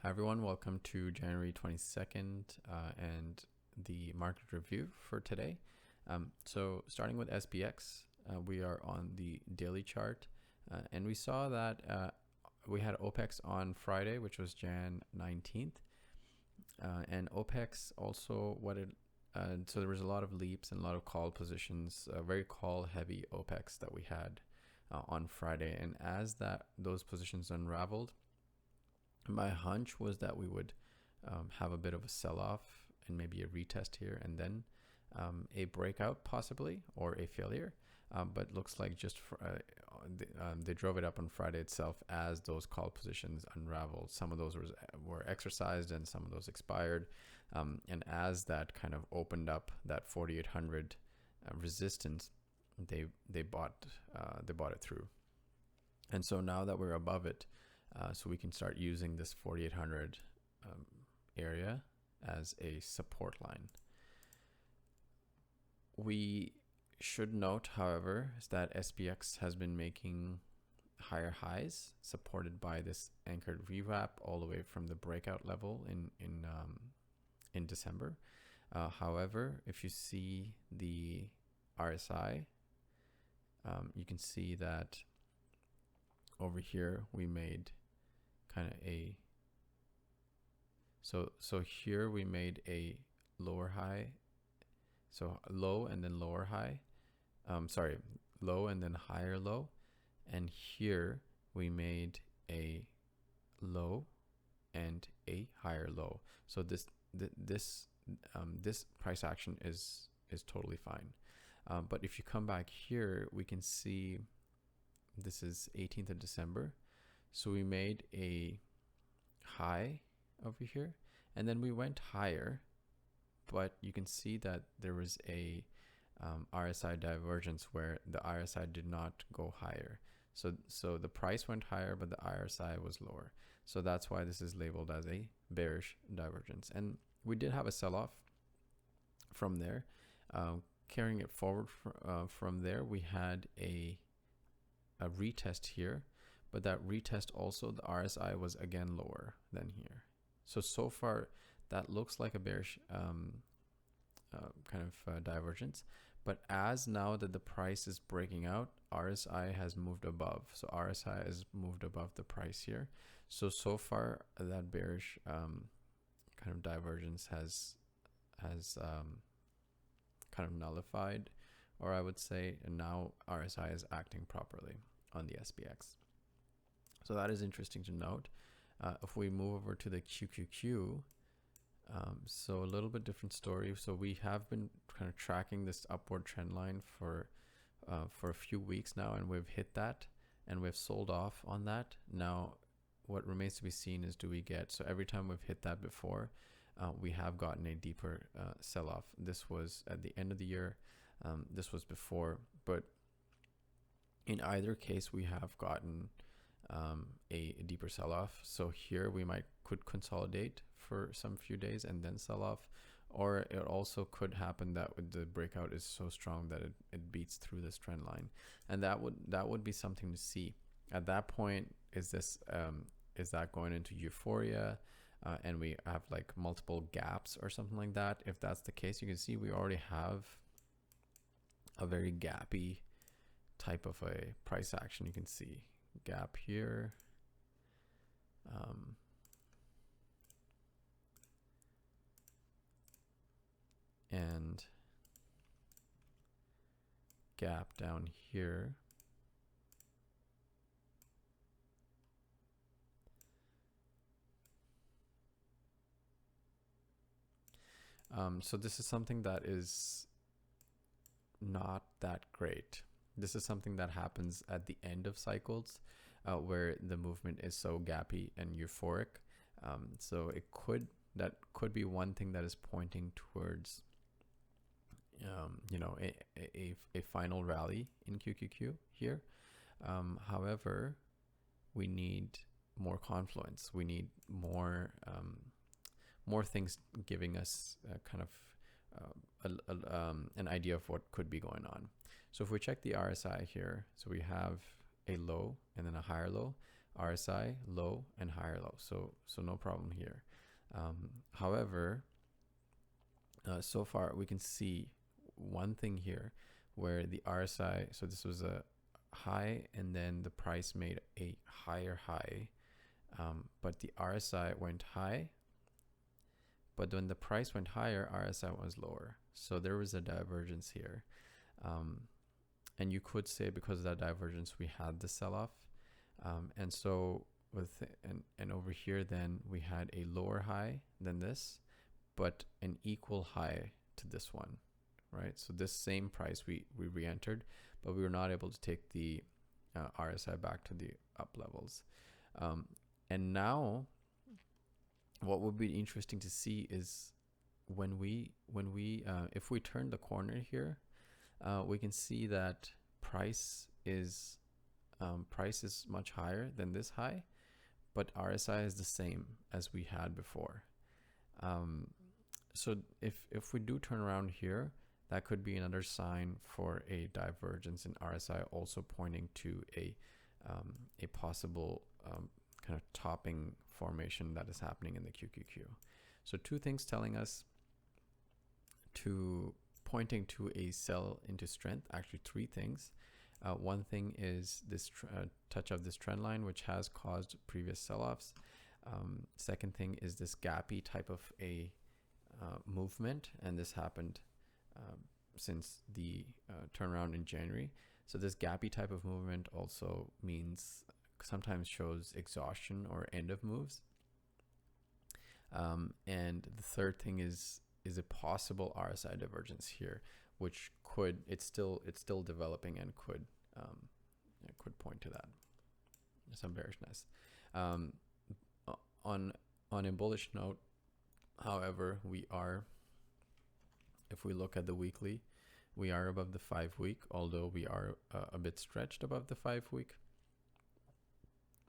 Hi everyone, welcome to January 22nd and the market review for today. So starting with SPX, we are on the daily chart and we saw that we had OPEX on Friday, which was Jan 19th. And OPEX also so there was a lot of leaps and a lot of call positions, very call heavy OPEX that we had on Friday. And as those positions unraveled, my hunch was that we would have a bit of a sell-off and maybe a retest here and then a breakout possibly or a failure. But looks like they drove it up on Friday itself as those call positions unraveled. Some of those were exercised and some of those expired. And as that kind of opened up that 4,800 resistance, they bought it through. And so now that we're above it, so we can start using this 4,800 area as a support line. We should note, however, is that SPX has been making higher highs supported by this anchored VWAP all the way from the breakout level in December. However, if you see the RSI, you can see that over here we made kind of so here we made a lower high, so low and then lower high, low and then higher low, and here we made a low and a higher low. So this price action is totally fine. But if you come back here, we can see this is 18th of December. So we made a high over here and then we went higher, but you can see that there was a RSI divergence where the RSI did not go higher. So the price went higher, but the RSI was lower. So that's why this is labeled as a bearish divergence. And we did have a sell-off from there. Carrying it forward from there, we had a retest here, but that retest also, the RSI was again lower than here. So far that looks like a bearish kind of divergence. But as now that the price is breaking out, RSI has moved above. So RSI has moved above the price here. So far that bearish kind of divergence has kind of nullified, or I would say, and now RSI is acting properly on the SPX. So that is interesting to note. If we move over to the QQQ, so a little bit different story. So we have been kind of tracking this upward trend line for a few weeks now, and we've hit that and we've sold off on that. Now what remains to be seen is, do we get, so every time we've hit that before, we have gotten a deeper sell-off. This was at the end of the year, this was before, but in either case we have gotten a deeper sell-off. So here we could consolidate for some few days and then sell off, or it also could happen that the breakout is so strong that it beats through this trend line, and that would be something to see. At that point, is that going into euphoria and we have like multiple gaps or something like that? If that's the case, you can see we already have a very gappy type of a price action. You can see gap here, and gap down here. So this is something that is not that great. This is something that happens at the end of cycles where the movement is so gappy and euphoric. So that could be one thing that is pointing towards a final rally in QQQ here. However, we need more confluence. We need more things giving us kind of an idea of what could be going on. So if we check the RSI here, so we have a low and then a higher low. RSI low and higher low. So no problem here. However, so far we can see one thing here where the RSI, so this was a high and then the price made a higher high, but the RSI went high, but when the price went higher, RSI was lower. So there was a divergence here. And you could say because of that divergence, we had the sell-off. And so and over here, then we had a lower high than this, but an equal high to this one, right? So this same price we re-entered, but we were not able to take the RSI back to the up levels. And now what would be interesting to see is when we if we turn the corner here, we can see that price is much higher than this high, but RSI is the same as we had before. So if we do turn around here, that could be another sign for a divergence in RSI, also pointing to a possible kind of topping formation that is happening in the QQQ. So two things telling us pointing to a sell into strength. Actually, three things. One thing is this touch of this trend line, which has caused previous sell-offs. Second thing is this gappy type of a movement, and this happened since the turnaround in January. So this gappy type of movement also means sometimes shows exhaustion or end of moves. And the third thing is a possible RSI divergence here, which it's still developing and could point to that, some bearishness. On a bullish note, however, if we look at the weekly, we are above the 5-week, although we are a bit stretched above the 5-week.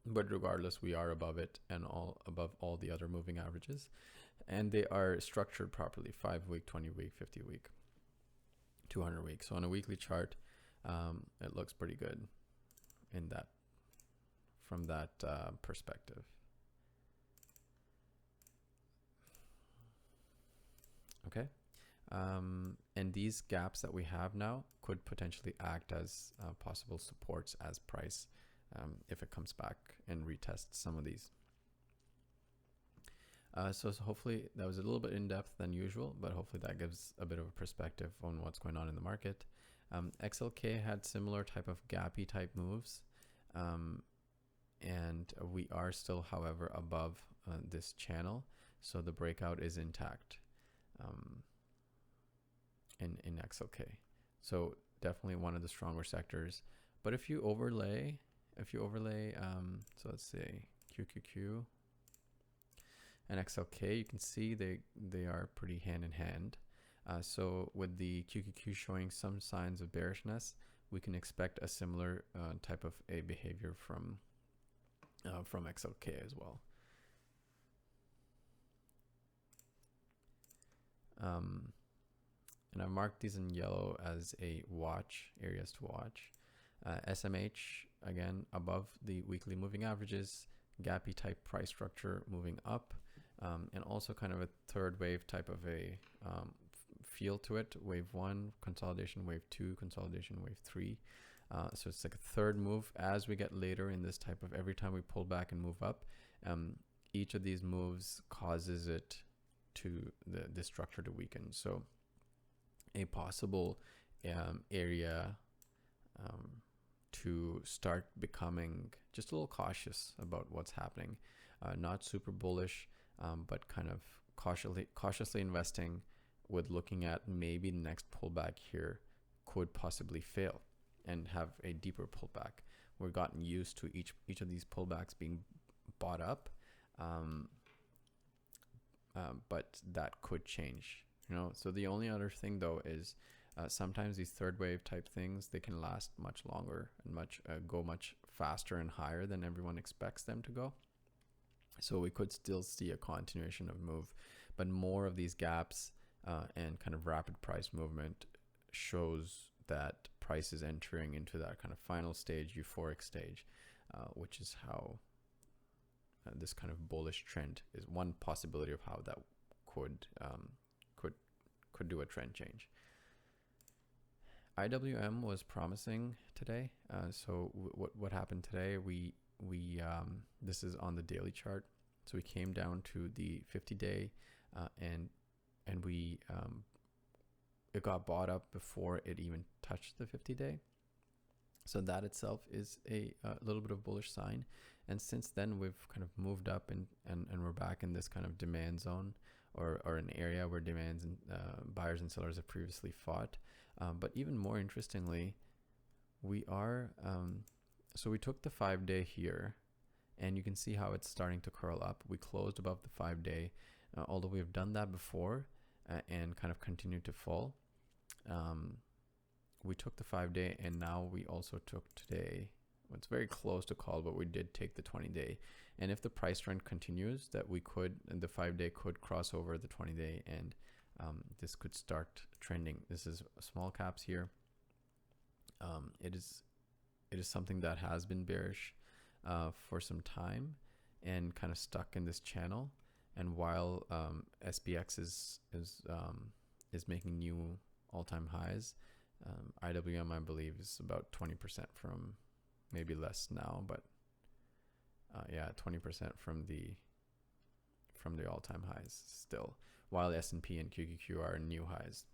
But regardless, we are above it and above all the other moving averages. And they are structured properly: 5-week, 20-week, 50-week, 200-week. So on a weekly chart, it looks pretty good from that perspective. Okay. And these gaps that we have now could potentially act as possible supports as price if it comes back and retests some of these. So hopefully that was a little bit in depth than usual, but hopefully that gives a bit of a perspective on what's going on in the market. XLK had similar type of gappy type moves, and we are still, however, above this channel, so the breakout is intact in XLK. So definitely one of the stronger sectors. But if you overlay, so let's say QQQ and XLK, you can see they are pretty hand in hand. So with the QQQ showing some signs of bearishness, we can expect a similar type of a behavior from XLK as well. And I've marked these in yellow as a areas to watch. SMH, again, above the weekly moving averages, gappy type price structure moving up, and also kind of a third wave type of a feel to it. Wave 1, consolidation, wave 2, consolidation, wave 3. So it's like a third move as we get later in this type of, every time we pull back and move up, each of these moves causes it to the structure to weaken. So a possible area to start becoming just a little cautious about what's happening, not super bullish, but kind of cautiously investing, with looking at maybe the next pullback here could possibly fail and have a deeper pullback. We've gotten used to each of these pullbacks being bought up, but that could change, you know. So the only other thing though is sometimes these third wave type things, they can last much longer and go much faster and higher than everyone expects them to go. So we could still see a continuation of move, but more of these gaps and kind of rapid price movement shows that price is entering into that kind of final stage, euphoric stage, which is how this kind of bullish trend is one possibility of how that could do a trend change. IWM was promising today. So what happened today? We this is on the daily chart. So we came down to the 50-day, and we it got bought up before it even touched the 50-day. So that itself is a little bit of bullish sign. And since then, we've kind of moved up and we're back in this kind of demand zone, or an area where demands and buyers and sellers have previously fought. But even more interestingly, we are, so we took the 5-day here, and you can see how it's starting to curl up. We closed above the 5-day, although we've done that before and kind of continued to fall. We took the 5-day, and now we also took today. It's very close to call, but we did take the 20-day. And if the price trend continues, that we could, and the 5-day could cross over the 20-day, and this could start trending. This is small caps here. It is something that has been bearish for some time and kind of stuck in this channel. And while SPX is making new all-time highs, IWM, I believe, is about 20% from, maybe less now, but yeah, 20% from the all-time highs still, while S&P and QQQ are new highs.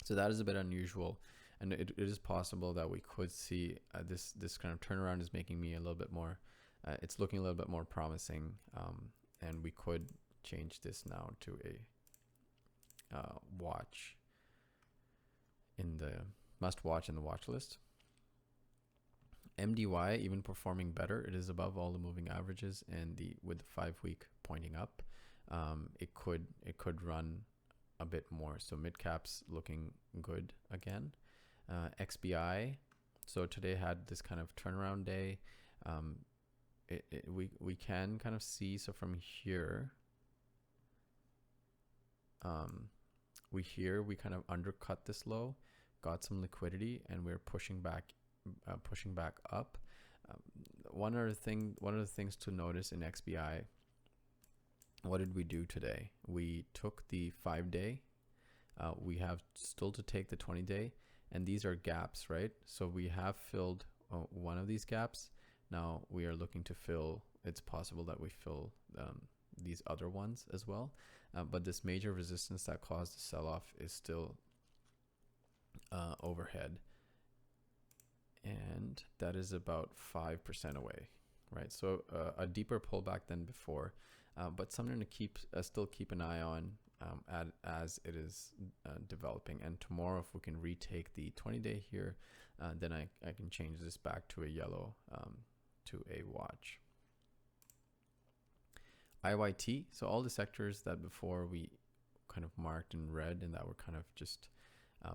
So that is a bit unusual, and it is possible that we could see this kind of turnaround is making me a little bit more, it's looking a little bit more promising, and we could change this now to a watch in the must watch in the watch list. MDY even performing better. It is above all the moving averages, and with the 5-week pointing up, it could run a bit more. So mid caps looking good again. XBI, so today had this kind of turnaround day. We can kind of see, so from here, we kind of undercut this low, got some liquidity, and we're pushing back up. One of the things to notice in XBI, what did we do today? We took the 5-day. We have still to take the 20-day, and these are gaps, right? So we have filled one of these gaps. Now we are looking to fill. It's possible that we fill these other ones as well, but this major resistance that caused the sell-off is still overhead, and that is about 5% away, right? So a deeper pullback than before, but something to still keep an eye on as it is developing. And tomorrow, if we can retake the 20-day here, then I can change this back to a yellow, to a watch. IYT, so all the sectors that before we kind of marked in red and that were kind of just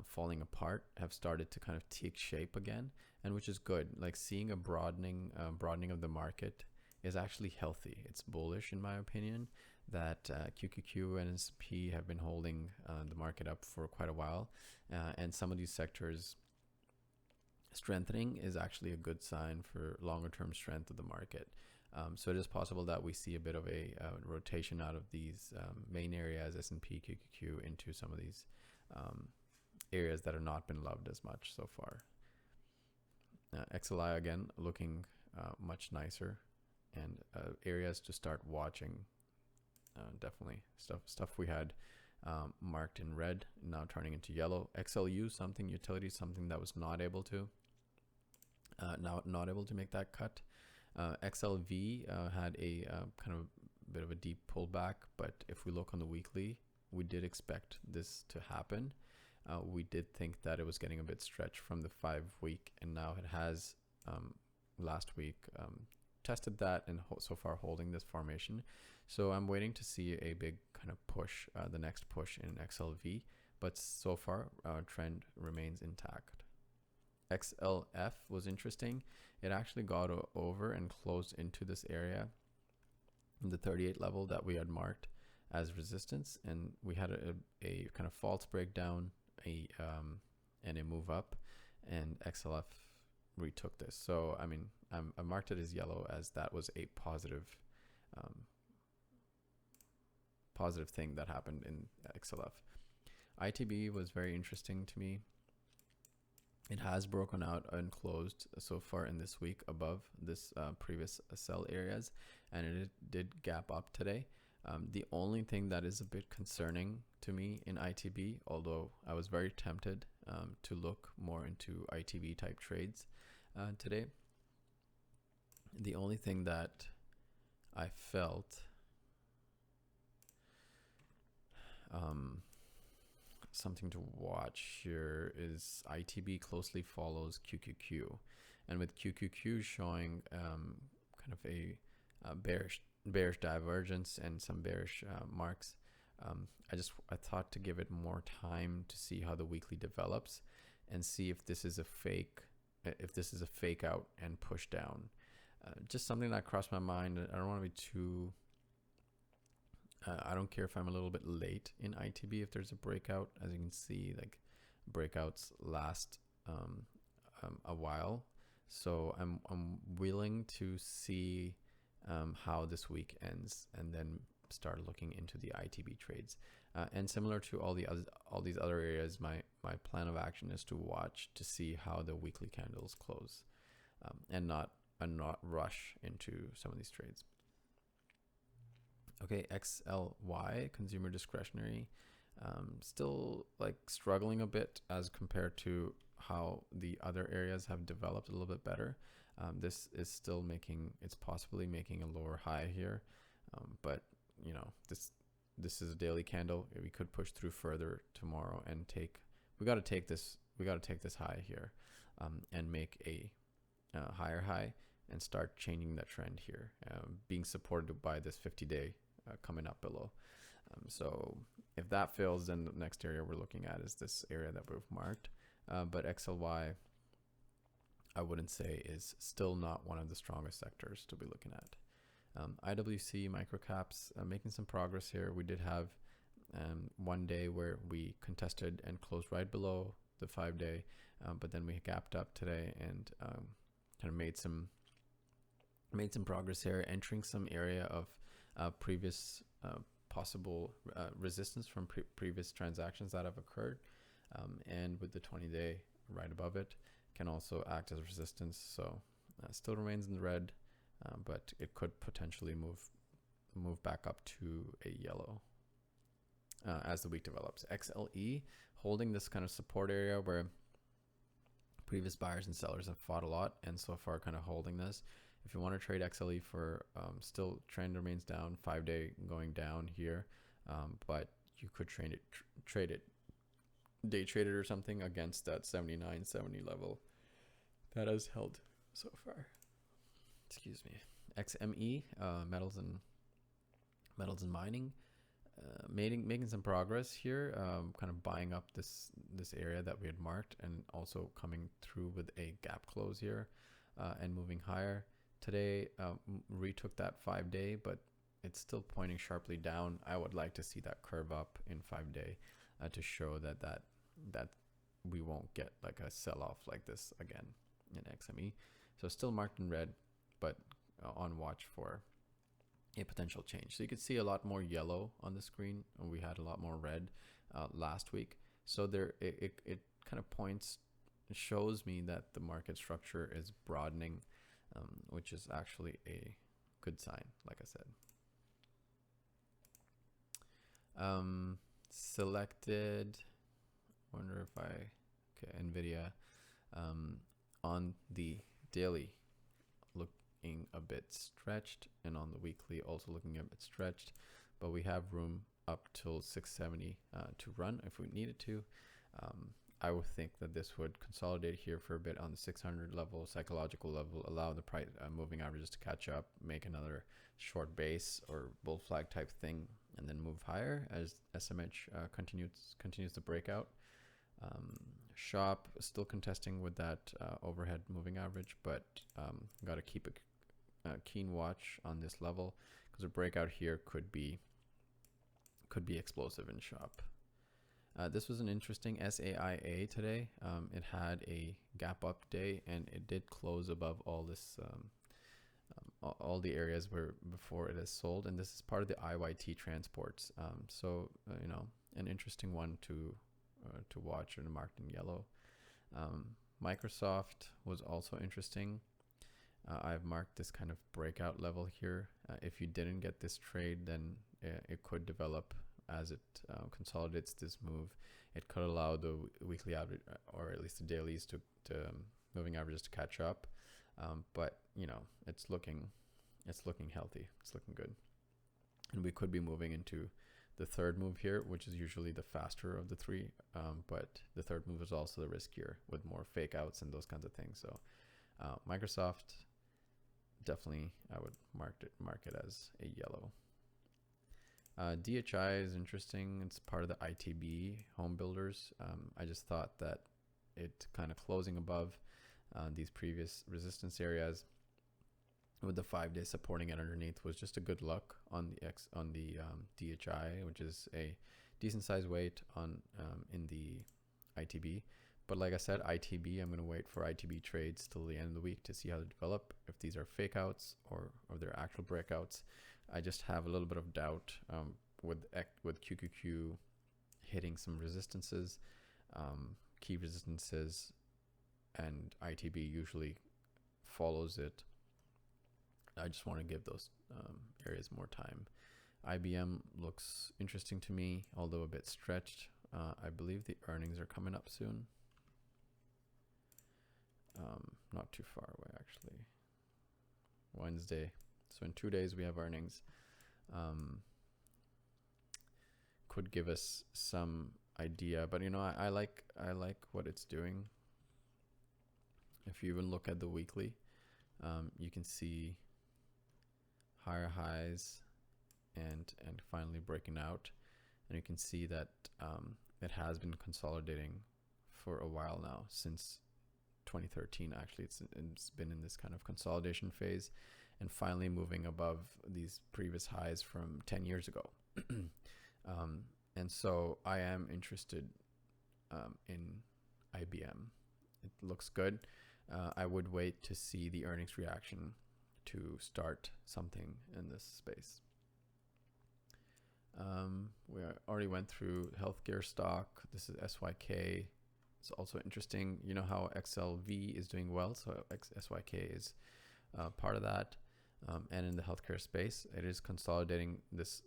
falling apart have started to kind of take shape again, and which is good. Like seeing a broadening of the market is actually healthy. It's bullish in my opinion that QQQ and S&P have been holding the market up for quite a while, and some of these sectors strengthening is actually a good sign for longer term strength of the market. So it is possible that we see a bit of a rotation out of these main areas, S&P, QQQ, into some of these areas that have not been loved as much so far. XLI again looking much nicer, and areas to start watching. Definitely stuff we had marked in red now turning into yellow. XLU, something utility, something that was not able to not able to make that cut. XLV had a kind of bit of a deep pullback, but if we look on the weekly, we did expect this to happen. We did think that it was getting a bit stretched from the 5-week, and now it has last week tested that and so far holding this formation. So I'm waiting to see a big kind of push, the next push in XLV, but so far trend remains intact. XLF was interesting. It actually got over and closed into this area, the 38 level that we had marked as resistance, and we had a kind of false breakdown, and a move up, and XLF retook this. So I mean, I marked it as yellow as that was a positive positive thing that happened in XLF. ITB was very interesting to me. It has broken out and closed so far in this week above this previous sell areas, and it did gap up today. The only thing that is a bit concerning to me in ITB, although I was very tempted to look more into ITB type trades today, the only thing that I felt something to watch here is ITB closely follows QQQ, and with QQQ showing kind of a bearish divergence and some bearish marks, I thought to give it more time to see how the weekly develops and see if this is a fake out and push down. Just something that crossed my mind. I don't want to be too I don't care if I'm a little bit late in ITB if there's a breakout. As you can see, like breakouts last a while, so I'm willing to see how this week ends and then start looking into the ITB trades. And similar to all these other areas, my plan of action is to watch to see how the weekly candles close, and not rush into some of these trades. Okay, XLY, consumer discretionary, still like struggling a bit as compared to how the other areas have developed a little bit better. This is still it's possibly making a lower high here, but you know, this is a daily candle. We could push through further tomorrow and we got to take this high here, and make a higher high and start changing that trend here, being supported by this 50-day coming up below. So if that fails, then the next area we're looking at is this area that we've marked. But XLY, I wouldn't say is still not one of the strongest sectors to be looking at. IWC microcaps making some progress here. We did have one day where we contested and closed right below the 5-day, but then we gapped up today and kind of made some progress here, entering some area of previous possible resistance from previous transactions that have occurred, and with the 20-day right above it can also act as resistance. So still remains in the red, but it could potentially move back up to a yellow as the week develops. XLE holding this kind of support area where previous buyers and sellers have fought a lot, and so far kind of holding this. If you want to trade XLE for still trend remains down, 5-day going down here, but you could trade it day traded or something against that 79.70 level that has held so far. Excuse me. XME, metals and mining, making some progress here, kind of buying up this area that we had marked, and also coming through with a gap close here, and moving higher. Today retook that 5-day, but it's still pointing sharply down. I would like to see that curve up in 5-day to show that we won't get like a sell-off like this again in XME. So still marked in red, but on watch for a potential change. So you could see a lot more yellow on the screen, and we had a lot more red last week. So there, it kind of shows me that the market structure is broadening, which is actually a good sign, like I said. Selected, wonder if okay, NVIDIA on the daily looking a bit stretched, and on the weekly also looking a bit stretched, but we have room up till 670 to run if we needed to. I would think that this would consolidate here for a bit on the 600 level, psychological level, allow the price moving averages to catch up, make another short base or bull flag type thing, and then move higher as SMH continues to break out. Shop still contesting with that overhead moving average, but got to keep a keen watch on this level, because a breakout here could be explosive in shop. This was an interesting SAIA today. It had a gap up day, and it did close above all this, all the areas where before it is sold. And this is part of the IYT transports. So you know, an interesting one to watch, and marked in yellow. Microsoft was also interesting. I've marked this kind of breakout level here. If you didn't get this trade, then it could develop as it consolidates this move. It could allow the weekly average, or at least the dailies, to moving averages to catch up. But you know, it's looking healthy. It's looking good, and we could be moving into the third move here, which is usually the faster of the three. But the third move is also the riskier, with more fake outs and those kinds of things. So Microsoft, definitely I would mark it as a yellow. DHI is interesting. It's part of the ITB home builders. I just thought that it kind of closing above these previous resistance areas with the 5-day supporting it underneath was just a good look on the DHI, which is a decent size weight on in the ITB. But like I said, ITB, I'm going to wait for ITB trades till the end of the week to see how they develop, if these are fake outs or they're actual breakouts. I just have a little bit of doubt with QQQ hitting some resistances, key resistances, and ITB usually follows it. I just want to give those areas more time. IBM looks interesting to me, although a bit stretched. I believe the earnings are coming up soon. Not too far away, actually. Wednesday. So in 2 days we have earnings. Could give us some idea, but you know, I like what it's doing. If you even look at the weekly, you can see higher highs and finally breaking out, and you can see that it has been consolidating for a while now, since 2013. Actually, it's been in this kind of consolidation phase, and finally moving above these previous highs from 10 years ago. And so I am interested in IBM. It looks good. I would wait to see the earnings reaction to start something in this space. We already went through healthcare stock. This is SYK. It's also interesting. You know how XLV is doing well, so SYK is part of that. And in the healthcare space, it is consolidating this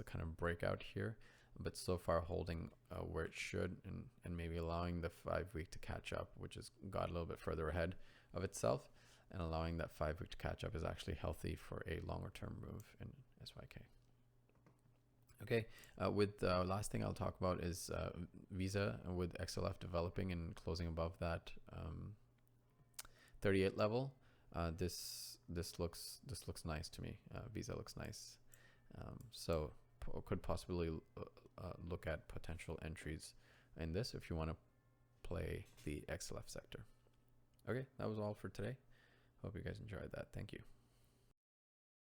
kind of breakout here, but so far holding where it should, and maybe allowing the 5-week to catch up, which has got a little bit further ahead of itself, and allowing that 5-week to catch up is actually healthy for a longer term move in SYK. Okay, with the last thing I'll talk about is Visa, with XLF developing and closing above that 38 level. This looks nice to me. Visa looks nice, so could possibly look at potential entries in this if you want to play the XLF sector. Okay, that was all for today. Hope you guys enjoyed that. Thank you.